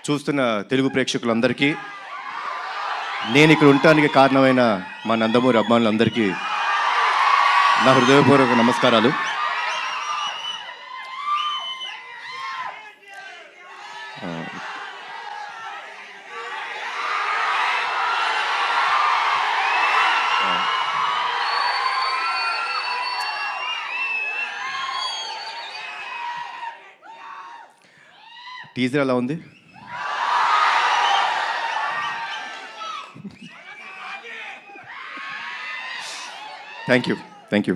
చూస్తున్న తెలుగు ప్రేక్షకులందరికీ, నేను ఇక్కడ ఉండటానికి కారణమైన మా నందమూరి అభిమానులందరికీ నా హృదయపూర్వక నమస్కారాలు. టీజర్ ఎలా ఉంది? Thank you.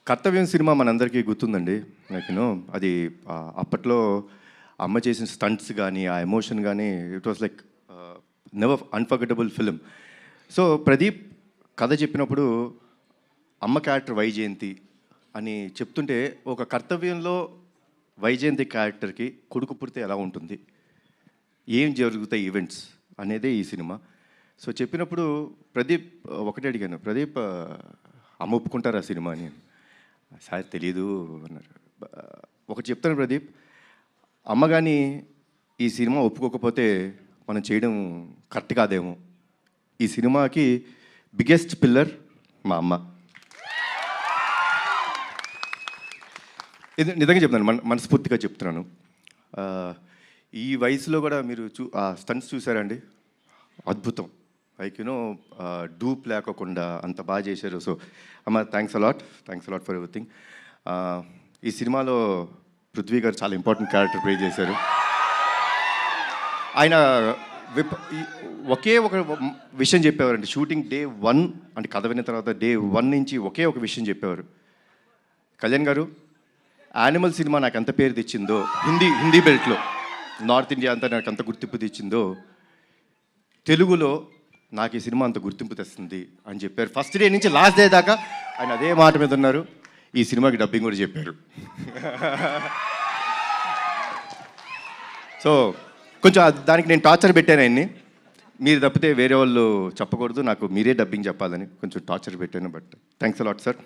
కర్తవ్యం సినిమా మనందరికీ గుర్తుందండి. నాకు అది అప్పట్లో అమ్మ చేసిన స్టంట్స్ కానీ ఆ ఎమోషన్ కానీ it was like never unforgettable film. So Pradeep కథ చెప్పినప్పుడు అమ్మ క్యారెక్టర్ వైజయంతి అని చెప్తుంటే ఒక కర్తవ్యంలో వైజయంతి క్యారెక్టర్కి కొడుకు పుడితే ఎలా ఉంటుంది, ఏం జరుగుతాయి ఈవెంట్స్ అనేదే ఈ సినిమా. సో చెప్పినప్పుడు ప్రదీప్ ఒకటే అడిగాను, ప్రదీప్ అమ్మ ఒప్పుకుంటారు ఆ సినిమా అని. సార్ తెలీదు అన్నారు. ఒకటి చెప్తాను ప్రదీప్, అమ్మ కానీ ఈ సినిమా ఒప్పుకోకపోతే మనం చేయడం కరెక్ట్ కాదేమో. ఈ సినిమాకి బిగ్గెస్ట్ పిల్లర్ మా అమ్మ. ఇది నిజంగా చెప్తున్నాను, మనస్ఫూర్తిగా చెప్తున్నాను. ఈ వయసులో కూడా మీరు ఆ స్టంట్స్ చూసారండి, అద్భుతం. లైక్ డూప్ లేకోకుండా అంత బాగా చేశారు. సో అమ్మ థ్యాంక్స్ అలాట్ ఫర్ ఎవ్రీథింగ్. ఈ సినిమాలో పృథ్వీ గారు చాలా ఇంపార్టెంట్ క్యారెక్టర్ ప్లే చేశారు. ఆయన ఒకే ఒక విషయం చెప్పేవారండి. షూటింగ్ డే 1 అంటే కథ విన్న తర్వాత డే 1 నుంచి ఒకే ఒక విషయం చెప్పేవారు, కళ్యాణ్ గారు యానిమల్ సినిమా నాకు ఎంత పేరు తెచ్చిందో, హిందీ బెల్ట్లో నార్త్ ఇండియా అంతా నాకు అంత గుర్తింపు తెచ్చిందో, తెలుగులో నాకు ఈ సినిమా అంత గుర్తింపు తెస్తుంది అని చెప్పారు. ఫస్ట్ డే నుంచి లాస్ట్ డే దాకా ఆయన అదే మాట మీద ఉన్నారు. ఈ సినిమాకి డబ్బింగ్ కూడా చెప్పారు. సో కొంచెం దానికి నేను టార్చర్ పెట్టాను ఆయన్ని. మీరు తప్పితే వేరే వాళ్ళు చెప్పకూడదు, నాకు మీరే డబ్బింగ్ చెప్పాలని కొంచెం టార్చర్ పెట్టాను. But thanks a lot sir.